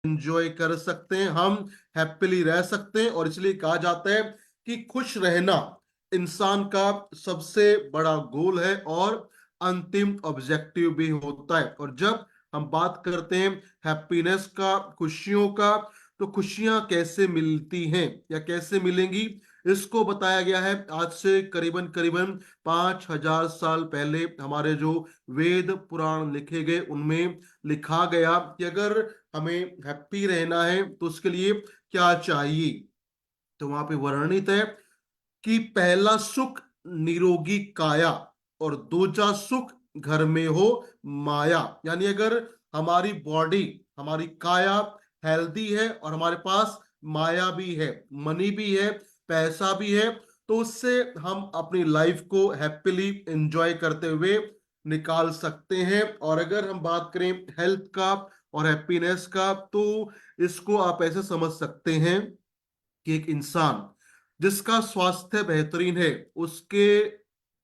Enjoy कर सकते हैं, हम हैप्पीली रह सकते हैं। और इसलिए कहा जाता है कि खुश रहना इंसान का सबसे बड़ा गोल है और अंतिम ऑब्जेक्टिव भी होता है। और जब हम बात करते हैं हैप्पीनेस का, खुशियों का, तो खुशियां कैसे मिलती हैं या कैसे मिलेंगी, इसको बताया गया है आज से करीबन करीबन 5,000 साल पहले। हमारे जो वेद पुराण लिखे गए उनमें लिखा गया कि अगर हमें हैप्पी रहना है तो उसके लिए क्या चाहिए। तो वहां पे वर्णित है कि पहला सुख निरोगी काया और दूजा सुख घर में हो माया। यानी अगर हमारी बॉडी, हमारी काया हेल्दी है और हमारे पास माया भी है, मनी भी है, पैसा भी है, तो उससे हम अपनी लाइफ को हैप्पीली एंजॉय करते हुए निकाल सकते हैं। और अगर हम बात करें हेल्थ का और हैप्पीनेस का, तो इसको आप ऐसे समझ सकते हैं कि एक इंसान जिसका स्वास्थ्य बेहतरीन है, उसके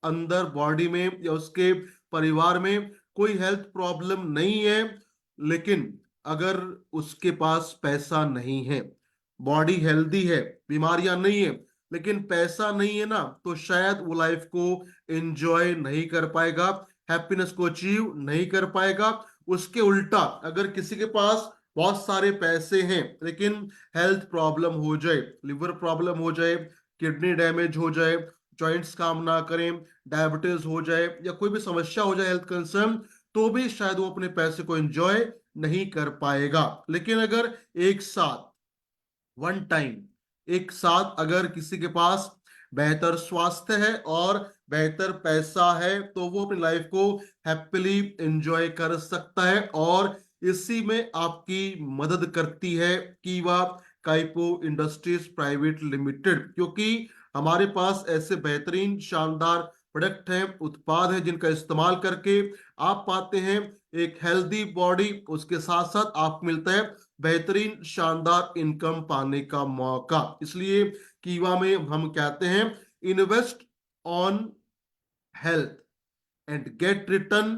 अंदर बॉडी में या उसके परिवार में कोई हेल्थ प्रॉब्लम नहीं है। लेकिन अगर उसके पास पैसा नहीं है, बॉडी हेल्दी है, बीमारियां नहीं है, लेकिन पैसा नहीं है ना, तो शायद वो लाइफ को एंजॉय नहीं कर पाएगा, हैप्पीनेस को अचीव नहीं कर पाएगा। उसके उल्टा अगर किसी के पास बहुत सारे पैसे हैं लेकिन हेल्थ प्रॉब्लम हो जाए, लिवर प्रॉब्लम हो जाए, किडनी डैमेज हो जाए, जॉइंट्स काम ना करें, डायबिटीज हो जाए या कोई भी समस्या हो जाए हेल्थ कंसर्न, तो भी शायद वो अपने पैसे को एंजॉय नहीं कर पाएगा। लेकिन अगर एक साथ, वन टाइम, एक साथ अगर किसी के पास बेहतर स्वास्थ्य है और बेहतर पैसा है, तो वो अपनी लाइफ को हैप्पीली एंजॉय कर सकता है। और इसी में आपकी मदद करती है कीवा काइपो इंडस्ट्रीज प्राइवेट लिमिटेड, क्योंकि हमारे पास ऐसे बेहतरीन शानदार प्रोडक्ट हैं, उत्पाद हैं, जिनका इस्तेमाल करके आप पाते हैं एक हेल्दी बॉडी, उसके साथ साथ आपको मिलता है बेहतरीन शानदार इनकम पाने का मौका। इसलिए कीवा में हम कहते हैं invest on health and get return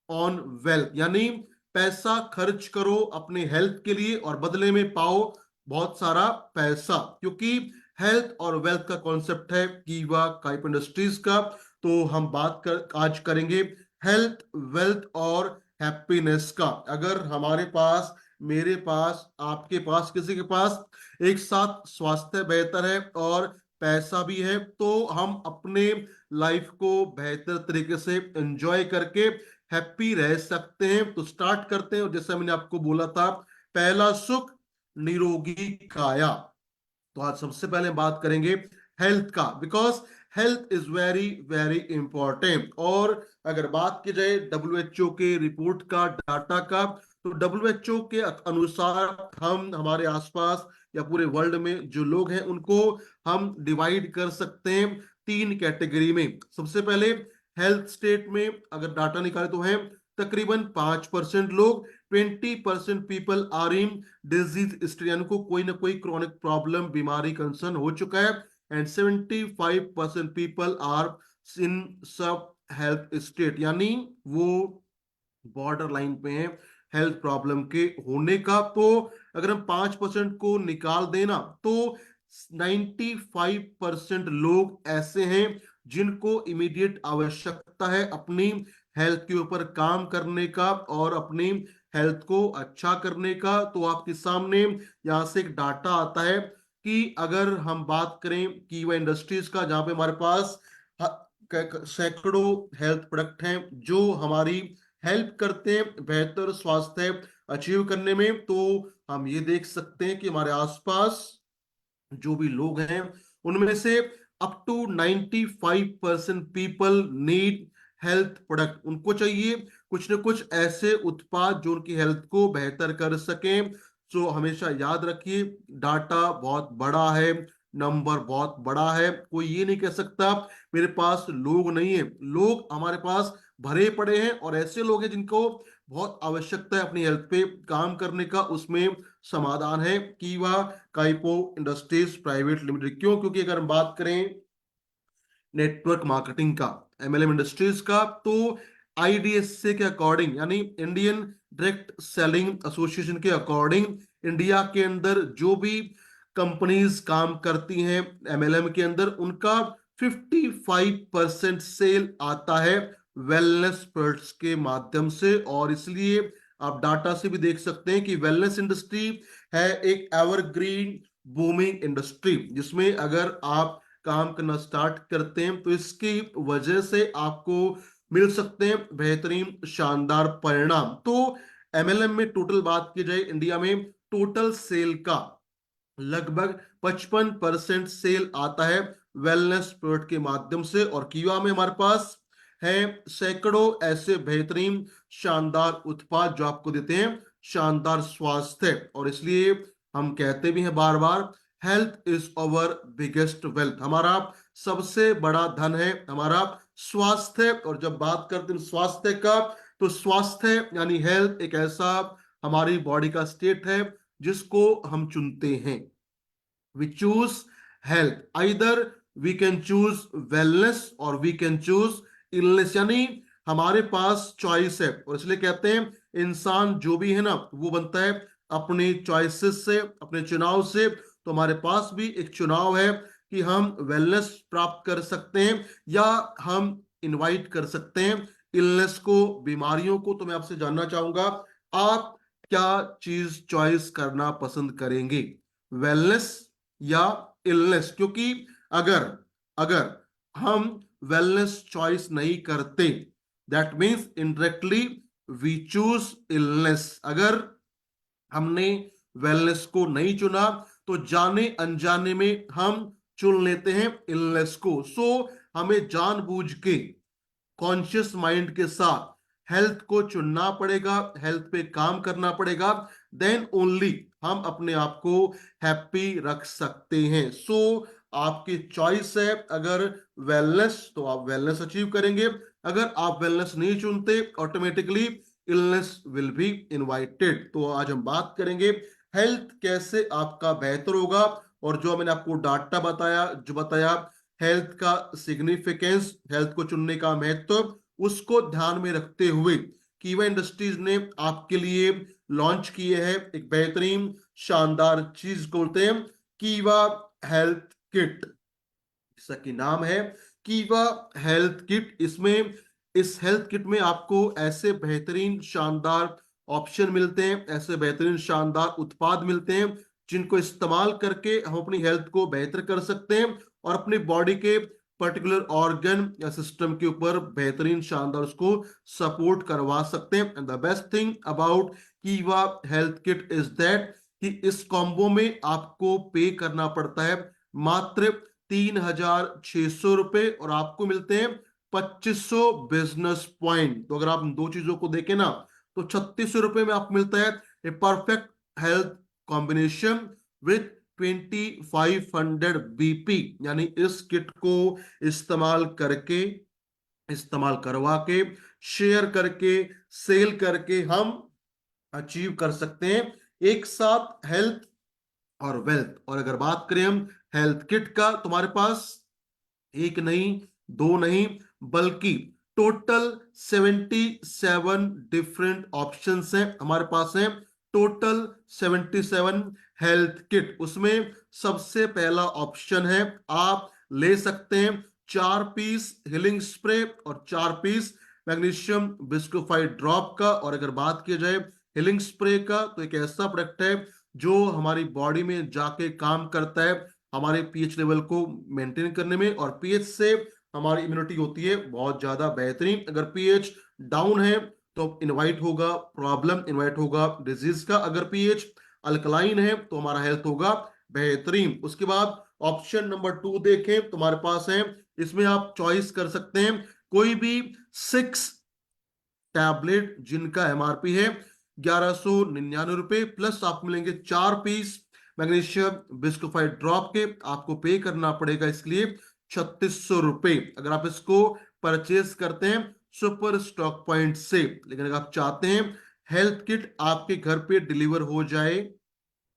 on wealth. यानी पैसा खर्च करो अपने हेल्थ के लिए और बदले में पाओ बहुत सारा पैसा, क्योंकि हेल्थ और वेल्थ का कॉन्सेप्ट है कीवा काइप इंडस्ट्रीज का। तो हम बात कर आज करेंगे हेल्थ, वेल्थ और हैप्पीनेस का। अगर हमारे पास, मेरे पास, आपके पास, किसी के पास एक साथ स्वास्थ्य बेहतर है और पैसा भी है, तो हम अपने लाइफ को बेहतर तरीके से एंजॉय करके हैप्पी रह सकते हैं। तो स्टार्ट करते हैं। और जैसा मैंने आपको बोला था, पहला सुख निरोगी काया। तो आज सबसे पहले बात करेंगे हेल्थ का, because health is very very important. और अगर बात की जाए डब्ल्यूएचओ के रिपोर्ट का, डाटा का, तो डब्ल्यूएचओ के अनुसार हम हमारे आसपास या पूरे वर्ल्ड में जो लोग हैं उनको हम डिवाइड कर सकते हैं तीन कैटेगरी में। सबसे पहले हेल्थ स्टेट में अगर डाटा निकाले तो है तकरीबन 5% लोग, 20% people are in disease state, यानी को कोई ना कोई क्रॉनिक प्रॉब्लम, बीमारी, कंसर्न हो चुका है। एंड 75% पीपल आर इन सब हेल्थ स्टेट, यानी वो बॉर्डर लाइन पे हैं हेल्थ प्रॉब्लम के होने का। तो अगर हम 5% को निकाल देना तो 95% लोग ऐसे हैं जिनको इमीडिएट आवश्यकता है अपनी हेल्थ के ऊपर काम करने का और अपनी हेल्थ को अच्छा करने का। तो आपके सामने यहाँ से एक डाटा आता है कि अगर हम बात करें कीवा इंडस्ट्रीज का, जहां पे हमारे पास सैकड़ों हेल्थ प्रोडक्ट हैं जो हमारी हेल्प करते हैं बेहतर स्वास्थ्य अचीव करने में, तो हम ये देख सकते हैं कि हमारे आसपास जो भी लोग हैं उनमें से up to 95% people need health product. उनको चाहिए कुछ ना कुछ ऐसे उत्पाद जो उनकी हेल्थ को बेहतर कर सकें। सो हमेशा याद रखिए, डाटा बहुत बड़ा है, नंबर बहुत बड़ा है। कोई ये नहीं कह सकता मेरे पास लोग नहीं है, लोग हमारे पास भरे पड़े हैं और ऐसे लोग हैं जिनको बहुत आवश्यकता है अपनी हेल्थ पे काम करने का। उसमें समाधान है कीवा काइपो इंडस्ट्रीज प्राइवेट लिमिटेड। क्यों? क्योंकि अगर हम बात करें नेटवर्क मार्केटिंग का, एमएलएम इंडस्ट्रीज का, तो आईडीएसए के अकॉर्डिंग, यानी इंडियन डायरेक्ट सेलिंग एसोसिएशन के अकॉर्डिंग इंडिया के अंदर जो भी कंपनीज काम करती हैं एमएलएम के अंदर, उनका 55% सेल आता है वेलनेस प्रोडक्ट्स के माध्यम से। और इसलिए आप डाटा से भी देख सकते हैं कि वेलनेस इंडस्ट्री है एक एवरग्रीन बूमिंग इंडस्ट्री, जिसमें अगर आप काम करना स्टार्ट करते हैं तो इसकी वजह से आपको मिल सकते हैं बेहतरीन शानदार परिणाम। तो एमएलएम में टोटल बात की जाए इंडिया में टोटल सेल का लगभग 55% सेल आता है वेलनेस प्रोडक्ट के माध्यम से। और कीवा में हमारे पास है सैकड़ों ऐसे बेहतरीन शानदार उत्पाद जो आपको देते हैं शानदार स्वास्थ्य। और इसलिए हम कहते भी हैं बार बार, health is our biggest wealth, हमारा सबसे बड़ा धन है हमारा स्वास्थ्य। और जब बात करते हैं स्वास्थ्य का, तो स्वास्थ्य यानी हेल्थ एक ऐसा हमारी बॉडी का स्टेट है जिसको हम चुनते हैं। we choose health, either we can choose wellness or we can choose illness, यानी हमारे पास चॉइस है। और इसलिए कहते हैं इंसान जो भी है ना वो बनता है अपने चॉइसेस से, अपने चुनाव से। तो हमारे पास भी एक चुनाव है कि हम वेलनेस प्राप्त कर सकते हैं या हम इनवाइट कर सकते हैं इलनेस को, बीमारियों को। तो मैं आपसे जानना चाहूंगा, आप क्या चीज चॉइस करना पसंद करेंगे, वेलनेस या इलनेस? क्योंकि अगर अगर हम वेलनेस चॉइस नहीं करते, that means indirectly we choose illness. अगर हमने वेलनेस को नहीं चुना तो जाने अनजाने में हम चुन लेते हैं इलनेस को। सो हमें जानबूझ के कॉन्शियस माइंड के साथ हेल्थ को चुनना पड़ेगा, हेल्थ पे काम करना पड़ेगा, देन ओनली हम अपने आप को हैप्पी रख सकते हैं। सो आपकी चॉइस है, अगर वेलनेस तो आप वेलनेस अचीव करेंगे, अगर आप वेलनेस नहीं चुनते automatically illness will be invited. तो आज हम बात करेंगे हेल्थ कैसे आपका बेहतर होगा। और जो मैंने आपको डाटा बताया, जो बताया हेल्थ का सिग्निफिकेंस, हेल्थ को चुनने का महत्व, उसको ध्यान में रखते हुए कीवा इंडस्ट्रीज ने आपके लिए लॉन्च किए हैं एक बेहतरीन शानदार चीज को बोलते हैं कीवा हेल्थ किट। जिसका कि नाम है कीवा हेल्थ किट। इसमें इस हेल्थ किट में आपको ऐसे बेहतरीन शानदार ऑप्शन मिलते हैं, ऐसे बेहतरीन शानदार उत्पाद मिलते हैं जिनको इस्तेमाल करके हम अपनी हेल्थ को बेहतर कर सकते हैं और अपनी बॉडी के पर्टिकुलर ऑर्गन या सिस्टम के ऊपर बेहतरीन शानदार उसको सपोर्ट करवा सकते हैं। And the best thing about कीवा हेल्थ किट इज दैट कि इस कॉम्बो में आपको पे करना पड़ता है मात्र 3,600 रुपए और आपको मिलते हैं 2,500 बिजनेस पॉइंट। तो अगर आप दो चीजों को देखें ना, तो 3,600 रुपए में आपको मिलता है a perfect health combination with 2,500 BP. यानी इस किट को इस्तेमाल करके, इस्तेमाल करवा के, शेयर करके, सेल करके हम अचीव कर सकते हैं एक साथ हेल्थ और वेल्थ। और अगर बात करें हम हेल्थ किट का, तुम्हारे पास एक नहीं, दो नहीं, बल्कि टोटल 77 डिफरेंट ऑप्शंस हैं हमारे पास हैं। Total 77 health kit. उसमें सबसे पहला ऑप्शन है, आप ले सकते हैं 4 पीस हीलिंग स्प्रे और 4 पीस मैग्नीशियम बिस्कोफाइड ड्रॉप का। और अगर बात की जाए हीलिंग स्प्रे का, तो एक ऐसा प्रोडक्ट है जो हमारी बॉडी में जाके काम करता है हमारे पीएच लेवल को मेंटेन करने में, और पीएच से हमारी इम्यूनिटी होती है बहुत ज्यादा बेहतरीन। अगर पीएच डाउन है तो इनवाइट होगा प्रॉब्लम, इनवाइट होगा डिजीज का। अगर पीएच अल्कलाइन है तो हमारा हेल्थ होगा बेहतरीन। उसके बाद ऑप्शन नंबर 2 देखें, तुम्हारे पास है, इसमें आप चॉइस कर सकते हैं कोई भी 6 टैबलेट जिनका एमआरपी है 1,199 रुपए, प्लस आपको मिलेंगे 4 पीस मैग्नीशियम बिस्कोफाइड ड्रॉप के। आपको पे करना पड़ेगा इसके लिए 3,600 रुपए अगर आप इसको परचेज करते हैं सुपर स्टॉक पॉइंट से। लेकिन अगर आप चाहते हैं हेल्थ किट आपके घर पे डिलीवर हो जाए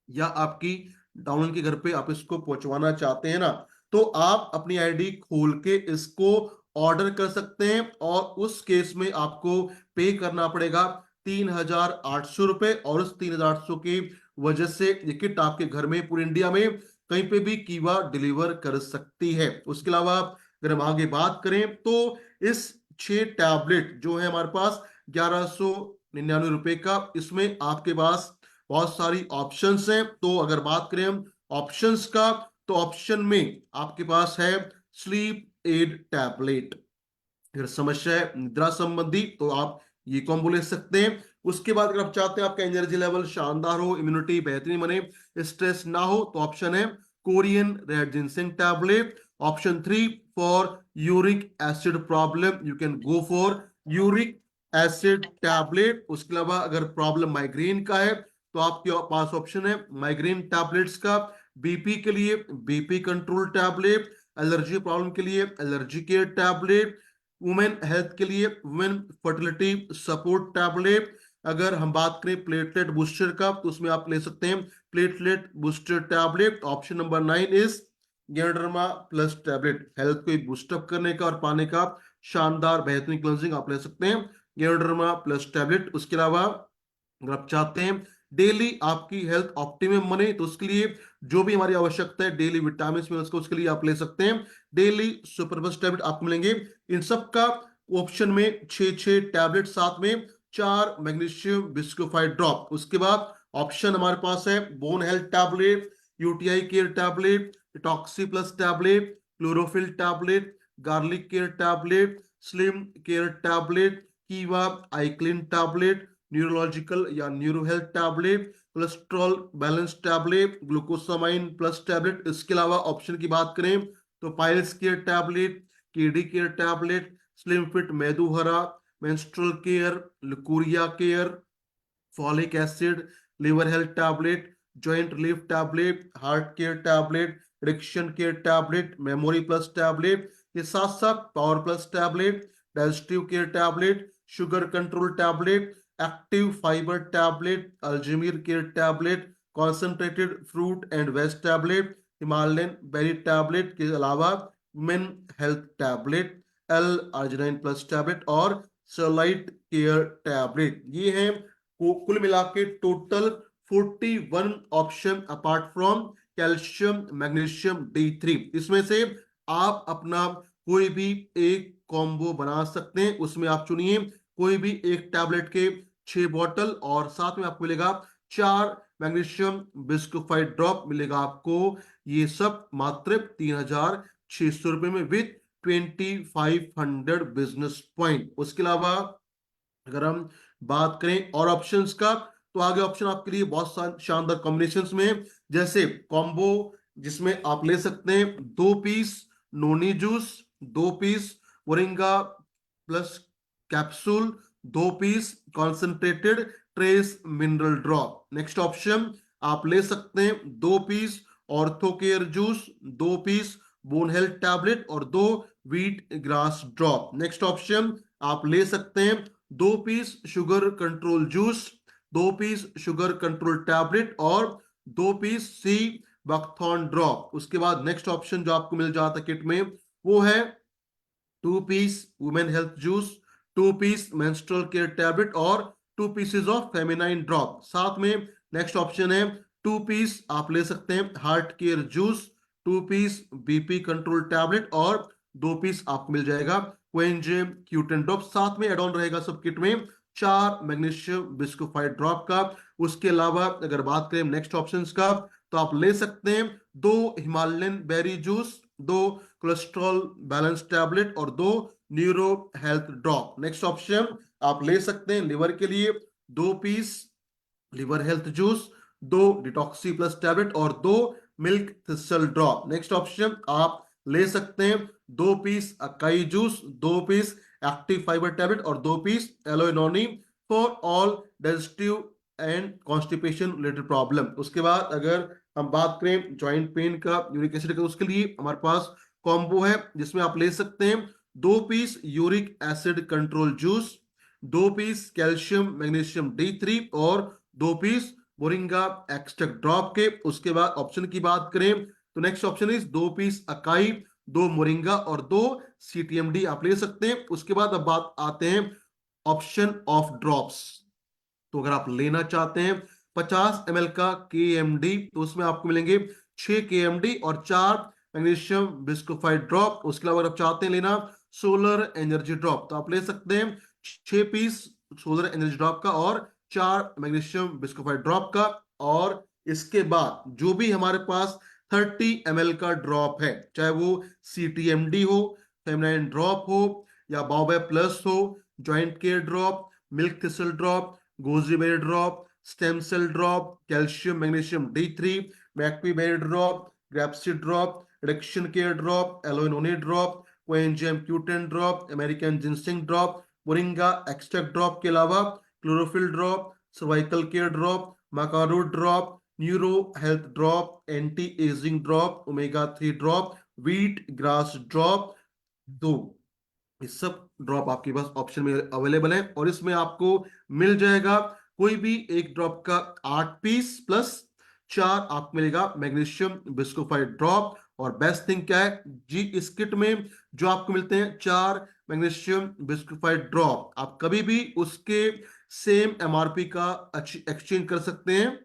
या आपकी डाउन के घर पे आप इसको पहुंचवाना चाहते हैं ना, तो आप अपनी आईडी खोल के इसको ऑर्डर कर सकते हैं और उस केस में आपको पे करना पड़ेगा ₹3,800 और उस 3,800 की वजह से ये किट आपके घर में पूरे इंडिया में कहीं पे भी कीवा डिलीवर कर सकती है। उसके अलावा अगर हम आगे बात करें तो इस 6 टैबलेट जो है हमारे पास ₹1199 का, इसमें आपके पास बहुत सारी ऑप्शंस हैं। तो अगर बात करें हम ऑप्शंस का, तो ऑप्शन में आपके पास है स्लीप एड टैबलेट। अगर समस्या है निद्रा संबंधी तो आप ये कॉम्बो ले सकते हैं। उसके बाद अगर आप चाहते हैं आपका एनर्जी लेवल शानदार हो, इम्यूनिटी बेहतरीन बने, स्ट्रेस ना हो, तो ऑप्शन है Korean red ginseng tablet. Option 3 for uric acid problem you can go for uric acid tablet. उसके अलावा अगर प्रॉब्लम माइग्रेन का है तो आपके पास ऑप्शन है माइग्रेन टैबलेट्स का। बीपी के लिए BP control tablet, allergy problem के लिए allergy care tablet, women health के लिए वुमेन फर्टिलिटी सपोर्ट टैबलेट। अगर हम बात करें प्लेटलेट बूस्टर का तो उसमें आप ले सकते हैं platelet booster tablet. Option number 9 is गेडरमा प्लस टैबलेट, हेल्थ को बूस्टअप करने का और पाने का शानदार बेहतरीन क्लेंजिंग आप ले सकते हैं गेडरमा प्लस टैबलेट। उसके अलावा अगर आप चाहते हैं डेली आपकी हेल्थ ऑप्टिमम बने तो उसके लिए जो भी हमारी आवश्यकता है डेली विटामिन मिनरल्स को, उसके लिए आप ले सकते हैं डेली सुपरबस टैबलेट आपको मिलेंगे। इन सब का ऑप्शन में 6 टैबलेट, साथ में 4 मैग्नीशियम बिस्कोफाइड ड्रॉप। उसके बाद ऑप्शन हमारे पास है bone health tablet, UTI care tablet, टॉक्सी plus tablet, chlorophyll tablet, garlic care tablet, slim care tablet, कीवा आईक्लिन टैबलेट, न्यूरोलॉजिकल या neuro health tablet, cholesterol balance tablet, glucosamine plus tablet. इसके अलावा ऑप्शन की बात करें तो piles care tablet, KD care tablet, slim fit मेदुहरा, menstrual care, leucorrhoea care, folic acid, liver health tablet, joint relief tablet, heart care tablet, addiction care tablet, memory plus tablet, ये साथ साथ power plus tablet, digestive care tablet, sugar control tablet, active fibre tablet, Alzheimer care tablet, concentrated fruit and veg tablet, Himalayan berry tablet के अलावा men health tablet, L arginine plus tablet और सेलाइट care tablet. ये हैं कुल मिला के total 41 option apart from calcium magnesium D3। इसमें से आप अपना कोई भी एक कॉम्बो बना सकते हैं, उसमें आप चुनिए कोई भी एक टैबलेट के 6 बॉटल और साथ में आपको मिलेगा 4 मैग्नीशियम बिस्कोफाइड ड्रॉप मिलेगा आपको। ये सब मात्र ₹3,600 में विद 2500 बिजनेस पॉइंट। उसके अलावा अगर हम बात करें और ऑप्शंस का तो आगे ऑप्शन आपके लिए बहुत शानदार कॉम्बिनेशंस में है। जैसे कॉम्बो जिसमें आप ले सकते हैं 2 piece noni juice, 2 piece moringa plus capsule, 2 piece concentrated trace mineral drop. Next option आप ले सकते हैं 2 piece ortho care juice, 2 piece bone health tablet और 2 wheat grass drop. Next option आप ले सकते हैं 2 piece sugar control juice, 2 piece sugar control tablet और 2 पीस सी बकथॉर्न ड्रॉप। उसके बाद नेक्स्ट ऑप्शन जो आपको मिल जाता है किट में वो है 2 piece women health juice, 2 piece menstrual care tablet और 2 पीसेस ऑफ फेमिनाइन ड्रॉप। साथ में नेक्स्ट ऑप्शन है 2 पीस आप ले सकते हैं heart care juice, 2 piece BP control tablet और 2 पीस आपको मिल जाएगा क्वेंजे क्यूटेन ड्रॉप। साथ में एड ऑन रहेगा सब किट में 4 मैग्नीशियम बिस्कोफाइड ड्रॉप का। उसके अलावा अगर बात करें नेक्स्ट ऑप्शंस का तो आप ले सकते हैं 2 Himalayan berry juice, 2 cholesterol balance tablet और 2 neuro health drop. Next option आप ले सकते हैं लिवर के लिए 2 piece liver health juice, 2 detoxy plus tablet और 2 milk thistle drop. Next option आप ले सकते हैं 2 piece acai juice, 2 piece active fibre tablet और 2 piece aloe noni for all digestive and constipation related problem. उसके बाद अगर हम बात करें जॉइंट पेन का, यूरिक एसिड का, उसके लिए हमारे पास कॉम्बो है जिसमें आप ले सकते हैं 2 piece uric acid control juice, 2 piece calcium magnesium D3 और 2 पीस मोरिंगा एक्सट्रैक्ट ड्रॉप के। उसके बाद ऑप्शन की बात करें तो next option is 2 piece acai, 2 moringa और 2 CTMD आप ले सकते हैं। उसके बाद अब बात आते हैं ऑप्शन ऑफ ड्रॉप्स। तो अगर आप लेना चाहते हैं 50 ml का KMD, तो उसमें आपको मिलेंगे 6 KMD और 4 मैग्नीशियम बिस्कोफाइड ड्रॉप। उसके अलावा अगर आप चाहते हैं लेना सोलर एनर्जी ड्रॉप, तो आप ले सकते हैं 6 पीस सोलर एनर्जी ड्रॉप का और 4 मैग्नीशियम बिस्कोफाइड ड्रॉप का। और इसके बाद जो भी हमारे पास 30 ml का ड्रॉप है, चाहे वो CTMD हो, फेमिनाइन ड्रॉप हो, या बाओबे प्लस हो, joint care drop, milk thistle drop, goji berry drop, stem cell drop, calcium magnesium D3, maqui berry drop, grapeseed drop, reduction care drop, aloe noni drop, coenzyme Q10 drop, American ginseng drop, moringa extract drop के अलावा chlorophyll drop, cervical care drop, maca root drop, neuro health drop, anti ageing drop, omega 3 drop, wheat grass drop. दो ये सब drop आपके पास option में available है, और इसमें आपको मिल जाएगा कोई भी एक ड्रॉप का 8 पीस प्लस 4 आपको मिलेगा मैग्नीशियम बिस्कोफाइड ड्रॉप। और बेस्ट थिंग क्या है जी, इस किट में जो आपको मिलते हैं 4 मैग्नीशियम बिस्कोफाइड ड्रॉप, आप कभी भी उसके सेम MRP का एक्सचेंज कर सकते हैं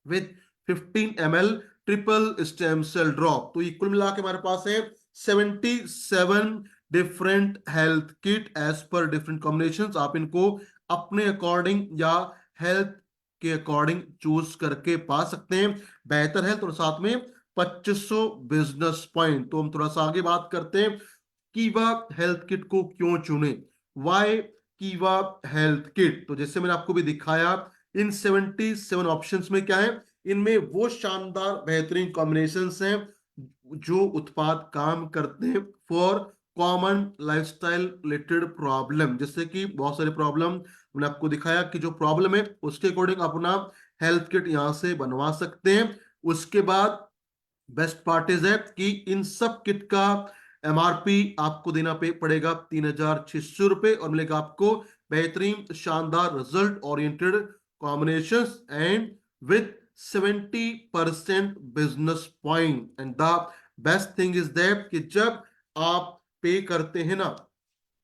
with 15 ml triple stem cell drop. तो ये कुल मिला के हमारे पास है 77 different health kit as per different combination. आप इनको अपने अकॉर्डिंग या हेल्थ के अकॉर्डिंग चूज करके पा सकते हैं बेहतर हेल्थ, और साथ में 2500 बिजनेस पॉइंट। तो हम थोड़ा सा आगे बात करते हैं कीवा हेल्थ किट को क्यों चुने, वाई कीवा हेल्थ किट। तो जैसे मैंने आपको भी दिखाया, इन 77 ऑप्शंस में क्या है, इनमें वो शानदार बेहतरीन कॉम्बिनेशंस हैं जो उत्पाद काम करते हैं for common lifestyle related problem. जैसे कि बहुत सारे प्रॉब्लम मैंने आपको दिखाया कि जो प्रॉब्लम है उसके अकॉर्डिंग अपना हेल्थ किट यहां से बनवा सकते हैं। उसके बाद बेस्ट पार्ट इज है कि इन सब किट का MRP आपको देना पड़ेगा 3600 रुपए, और मिलेगा आपको बेहतरीन शानदार result oriented combination and with 70% business point. And the best thing is that कि जब आप पे करते हैं ना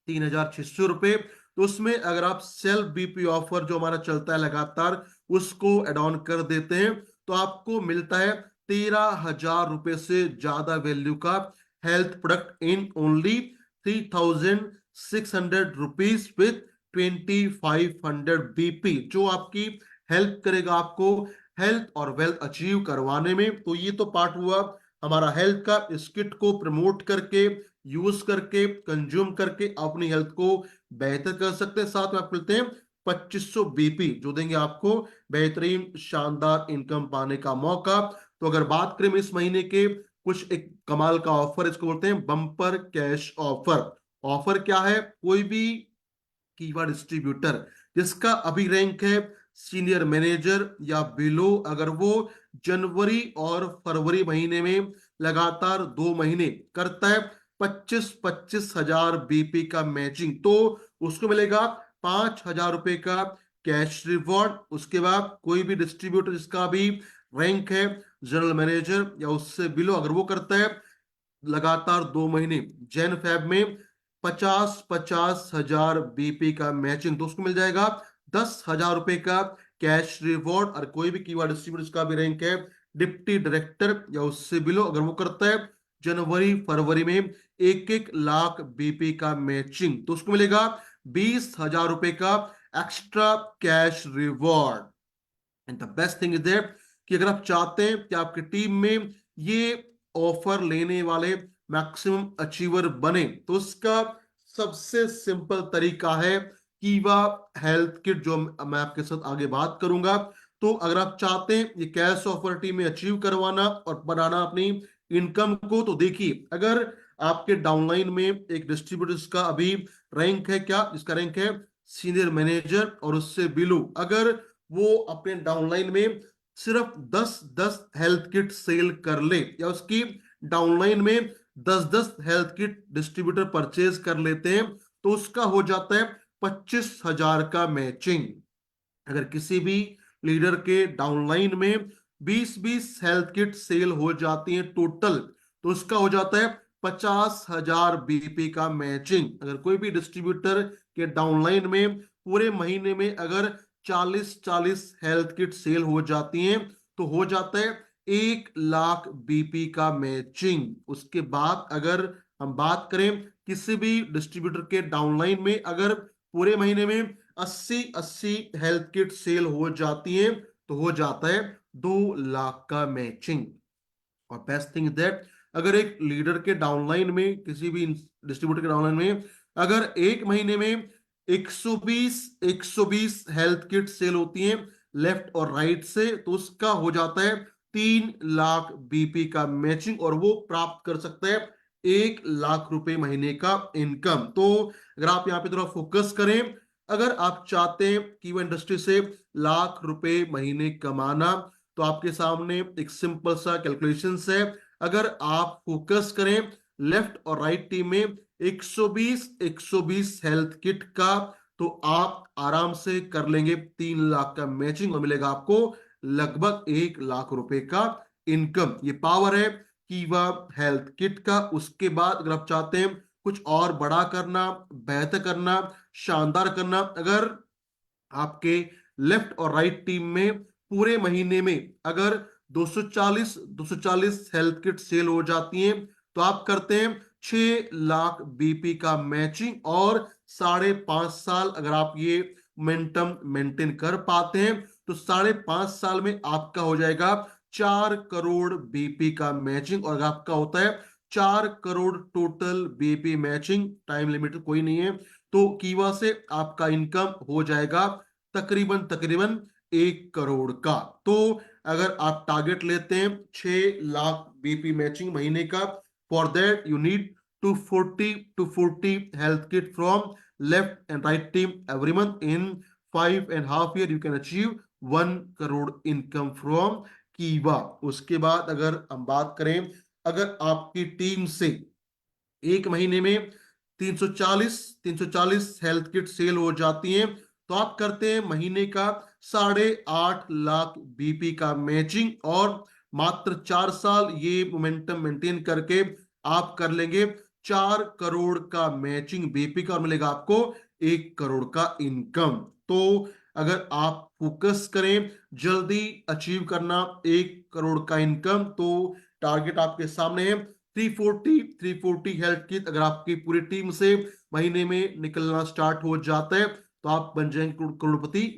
3600 रुपए, तो उसमें अगर आप सेल्फ BP ऑफर जो हमारा चलता है लगातार उसको एड ऑन कर देते हैं, तो आपको मिलता है 13,000 रुपए से ज्यादा वैल्यू का health product in only 3600 rupees with 2500 BP, जो आपकी हेल्प करेगा आपको हेल्थ और वेल्थ अचीव करवाने में। तो ये तो पार्ट हुआ हमारा हेल्थ का। इस किट को प्रमोट करके, यूज करके, कंज्यूम करके अपनी हेल्थ को बेहतर कर सकते हैं। साथ में आप मिलते हैं 2500 BP जो देंगे आपको बेहतरीन शानदार इनकम पाने का मौका। तो अगर बात करें इस महीने के कुछ एक कमाल का ऑफर, इसको बोलते हैं बम्पर कैश ऑफर। ऑफर क्या है, कोई भी कीवा डिस्ट्रीब्यूटर जिसका अभी रैंक है सीनियर मैनेजर या बिलो, अगर वो जनवरी और फरवरी महीने में लगातार 2 महीने करता है 25,000 BP का मैचिंग, तो उसको मिलेगा 5,000 रुपए का कैश रिवॉर्ड। उसके बाद कोई भी डिस्ट्रीब्यूटर जिसका भी रैंक है जनरल मैनेजर या उससे बिलो, अगर वो करता है लगातार 2 महीने जैन फैब में 50,000 BP का मैचिंग, तो उसको मिल जाएगा 10,000 रुपए का कैश रिवॉर्ड। और कोई भी कीवा डिस्ट्रीब्यूटर का भी रैंक है डिप्टी डायरेक्टर या उससे बिलो, अगर वो करता है जनवरी फरवरी में 1-1 लाख BP का मैचिंग, तो उसको मिलेगा 20,000 रुपए का extra cash reward. And the best thing is that कि अगर आप चाहते हैं कि आपकी टीम में ये ऑफर लेने वाले मैक्सिमम अचीवर बने, तो उसका सबसे सिंपल तरीका है कीवा हेल्थ किट, जो मैं आपके साथ आगे बात करूंगा। तो अगर आप चाहते हैं ये कैश ऑफर टीम में अचीव करवाना और बनाना अपनी इनकम को, तो देखिए अगर आपके डाउनलाइन में एक डिस्ट्रीब्यूटर का अभी रैंक है, क्या जिसका रैंक है सीनियर मैनेजर और उससे बिलो, अगर वो अपने डाउनलाइन में सिर्फ 10-10 हेल्थ किट सेल कर ले, या उसकी डाउनलाइन में 10-10 हेल्थ किट डिस्ट्रीब्यूटर परचेज कर लेते हैं, तो उसका हो जाता है 25,000 का मैचिंग। अगर किसी भी लीडर के डाउनलाइन में 20-20 हेल्थ किट सेल हो जाती हैं टोटल, तो उसका हो जाता है 50,000 BP का मैचिंग। अगर कोई भी डिस्ट्रीब्यूटर के डाउनलाइन में पूरे महीने में अगर 40-40 हेल्थ किट सेल हो जाती हैं, तो हो जाता है 1 लाख बीपी का मैचिंग। उसके बाद अगर हम बात करें किसी भी डिस्ट्रीब्यूटर के डाउनलाइन में, अगर पूरे महीने में 80-80 हेल्थ किट सेल हो जाती हैं, तो हो जाता है 2 लाख का मैचिंग। और बेस्ट थिंग दैट, अगर एक लीडर के डाउनलाइन में, किसी भी डिस्ट्रीब्यूटर के डाउनलाइन में, अगर एक महीने में 120 हेल्थ किट सेल होती हैं लेफ्ट और राइट से, तो उसका हो जाता है 3 लाख बीपी का मैचिंग, और वो प्राप्त कर सकता है 1 लाख रुपए महीने का इनकम। तो अगर आप यहाँ पे थोड़ा फोकस करें, अगर आप चाहते हैं कि वो इंडस्ट्री से लाख रुपए महीने कमाना, तो आपके सामने एक सिंपल सा कैलकुलेशन है। अगर आप फोकस करें लेफ्ट और राइट टीम में 120 हेल्थ किट का, तो आप आराम से कर लेंगे 3 लाख का मैचिंग, और मिलेगा आपको लगभग 1 लाख रुपए का इनकम। ये पावर है कीवा हेल्थ किट का। उसके बाद अगर आप चाहते हैं कुछ और बड़ा करना, बेहतर करना, शानदार करना, अगर आपके लेफ्ट और राइट टीम में पूरे महीने में अगर 240 हेल्थ किट सेल हो जाती हैं, तो आप करते हैं 6 लाख बीपी का मैचिंग, और 5.5 साल अगर आप ये मोमेंटम मेंटेन कर पाते हैं, तो 5.5 साल में आपका हो जाएगा 4 करोड़ बीपी का मैचिंग। और अगर आपका होता है 4 crore total BP matching, time limit कोई नहीं है, तो कीवा से आपका इनकम हो जाएगा तकरीबन तकरीबन 1 करोड़ का। तो अगर आप टारगेट लेते हैं 6 लाख बीपी मैचिंग महीने का, for that you need to 40 health kit from left and right team every month. In 5.5 years you can achieve 1 crore income from Kiwa. उसके बाद अगर हम बात करें, अगर आपकी टीम से एक महीने में 340 हेल्थ किट सेल हो जाती हैं, तो आप करते हैं महीने का 8.5 लाख बीपी का मैचिंग, और मात्र 4 साल ये मोमेंटम मेंटेन करके आप कर लेंगे 4 करोड़ का मैचिंग बीपी का, और मिलेगा आपको 1 करोड़ का इनकम। तो अगर आप फोकस करें जल्दी अचीव करना 1 करोड़ का इनकम, तो टारगेट आपके सामने है 340 हेल्थ किट। अगर आपकी पूरी टीम से महीने में निकलना स्टार्ट हो जाता है, तो आप बन जाएंगे करोड़पति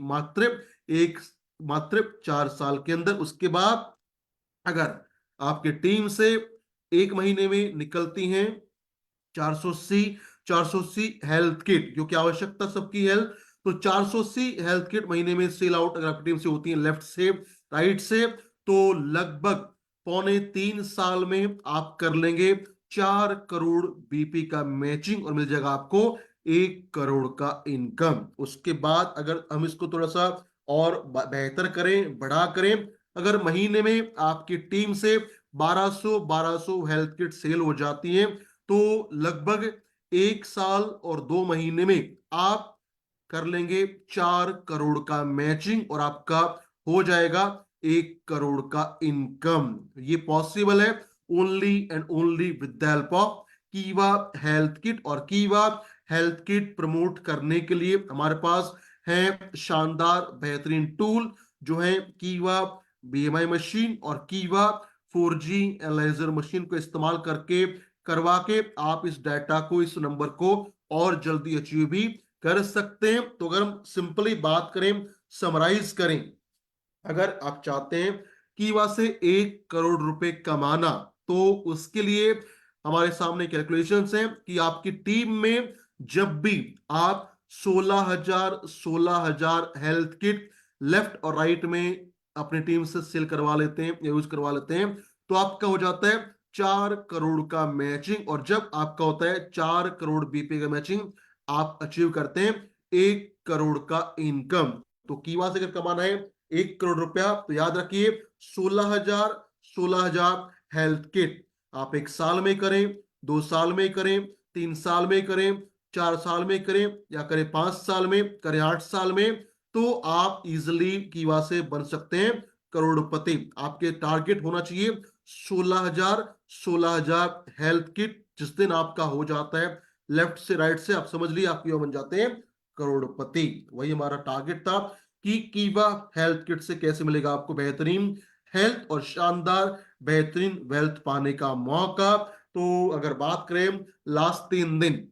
मात्र 4 साल के अंदर। उसके बाद अगर आपकी टीम से एक महीने में निकलती हैं 480 हेल्थ किट, जो कि आवश्यकता सबकी हेल्थ, तो 480 हेल्थ किट महीने में सेल आउट अगर आपकी टीम से होती है लेफ्ट से राइट से, तो लगभग 3.25 साल में आप कर लेंगे 4 करोड़ बीपी का मैचिंग, और मिल जाएगा आपको 1 करोड़ का इनकम। उसके बाद अगर हम इसको थोड़ा सा और बेहतर करें, बड़ा करें, अगर महीने में आपकी टीम से 1200 हेल्थ किट सेल हो जाती हैं, तो लगभग 1 साल और 2 महीने में आप कर लेंगे 4 करोड़ का मैचिंग, और आपका हो जाएगा 1 करोड़ का इनकम। ये पॉसिबल है only and only with the help of कीवा हेल्थ किट। और कीवा हेल्थ किट प्रमोट करने के लिए हमारे पास है शानदार बेहतरीन टूल, जो है कीवा बीएमआई मशीन और कीवा 4G एनालाइजर मशीन को इस्तेमाल करके करवा के आप इस डाटा को, इस नंबर को और जल्दी अचीव भी कर सकते हैं। तो अगर हम सिंपली बात करें, समराइज करें, अगर आप चाहते हैं कि वहां से 1 करोड़ रुपए कमाना, तो उसके लिए हमारे सामने कैलकुलेशंस हैं कि आपकी टीम में जब भी आप 16,000 हेल्थ किट लेफ्ट और राइट में अपनी टीम से सेल करवा लेते हैं, यूज करवा लेते हैं, तो आपका हो जाता है 4 करोड़ का मैचिंग। और जब आपका होता है 4 करोड़ बीपी का मैचिंग, आप अचीव करते हैं 1 करोड़ का इनकम। तो कीवा से अगर कमाना है 1 करोड़ रुपया, तो याद रखिए 16,000 हेल्थ किट आप 1 साल में करें, 2 साल में करें, 3 साल में करें, 4 साल में करें, या करें 5 साल में, करें 8 साल में, तो आप इजिली कीवा से बन सकते हैं करोड़पति। आपके टारगेट होना चाहिए 16,000 हेल्थ किट। जिस दिन आपका हो जाता है लेफ्ट से राइट से, आप समझ लीजिए आप क्यों बन जाते हैं करोड़पति। वही हमारा टारगेट था कि कीवा हेल्थ किट से कैसे मिलेगा आपको बेहतरीन हेल्थ और शानदार बेहतरीन वेल्थ पाने का मौका। तो अगर बात करें लास्ट 3 दिन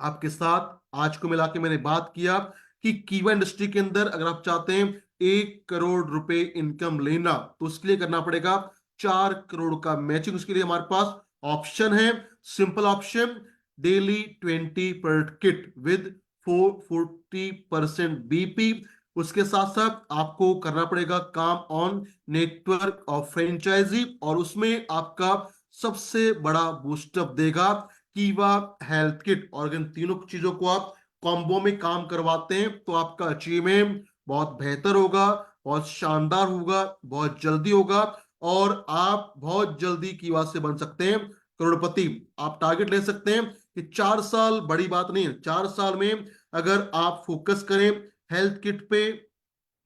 आपके साथ आज को मिला के मैंने बात किया कि कीवा इंडस्ट्री के अंदर अगर आप चाहते हैं 1 करोड़ रुपए इनकम लेना, तो उसके लिए करना पड़ेगा 4 करोड़ का मैचिंग। उसके लिए हमारे पास ऑप्शन है, simple option, daily 20 per kit with 440% BP. उसके साथ साथ आपको करना पड़ेगा काम ऑन नेटवर्क ऑफ फ्रेंचाइजी, और उसमें आपका सबसे बड़ा बूस्टअप देगा कीवा हेल्थ किट। और अगर इन तीनों चीजों को आप कॉम्बो में काम करवाते हैं तो आपका अचीवमेंट बहुत बेहतर होगा, बहुत शानदार होगा, बहुत जल्दी होगा, और आप बहुत जल्दी कीवा से बन सकते हैं करोड़पति। आप टारगेट ले सकते हैं कि 4 साल बड़ी बात नहीं है, 4 साल में अगर आप फोकस करें हेल्थ किट पे,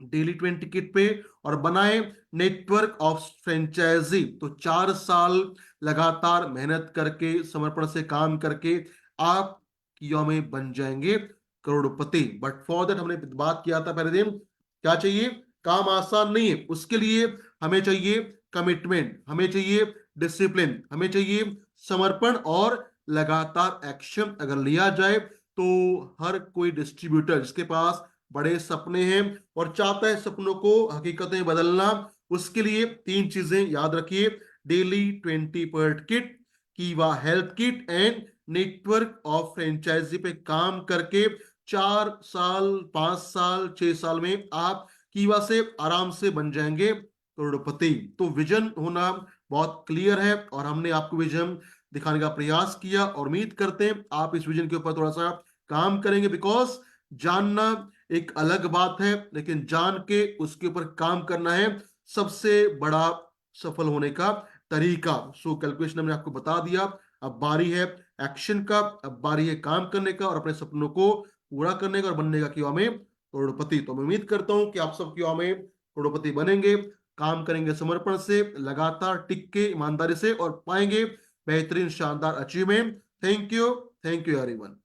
डेली 20 किट पे, और बनाए नेटवर्क ऑफ फ्रेंचाइजी, तो 4 साल लगातार मेहनत करके समर्पण से काम करके आप किया में बन जाएंगे करोड़पति। बट फॉर दैट हमने बात किया था पहले दिन, क्या चाहिए? काम आसान नहीं है, उसके लिए हमें चाहिए कमिटमेंट, हमें चाहिए डिसिप्लिन, हमें चाहिए समर्पण और लगातार एक्शन। अगर लिया जाए तो हर कोई डिस्ट्रीब्यूटर जिसके पास बड़े सपने हैं और चाहता है सपनों को हकीकत में बदलना, उसके लिए 3 चीजें याद रखिए, daily 20 per kit, Kiwa health kit and network of franchisee पे काम करके 4 साल, 5 साल, 6 साल में आप कीवा से आराम से बन जाएंगे करोड़पति। तो विजन होना बहुत क्लियर है और हमने आपको विजन दिखाने का प्रयास किया, और उम्मीद करते हैं आप इस विजन के ऊपर थोड़ा सा काम करेंगे। बिकॉज जानना एक अलग बात है, लेकिन जान के उसके ऊपर काम करना है सबसे बड़ा सफल होने का तरीका। सो कैलकुलेशन हमने आपको बता दिया, अब बारी है एक्शन का, अब बारी है काम करने का और अपने सपनों को पूरा करने का और बनने का युवा में करोड़पति। तो मैं उम्मीद करता हूं कि आप सब युवा में करोड़पति बनेंगे, काम करेंगे समर्पण से, लगातार टिक के ईमानदारी से, और पाएंगे बेहतरीन शानदार अचीवमेंट। Thank you everyone.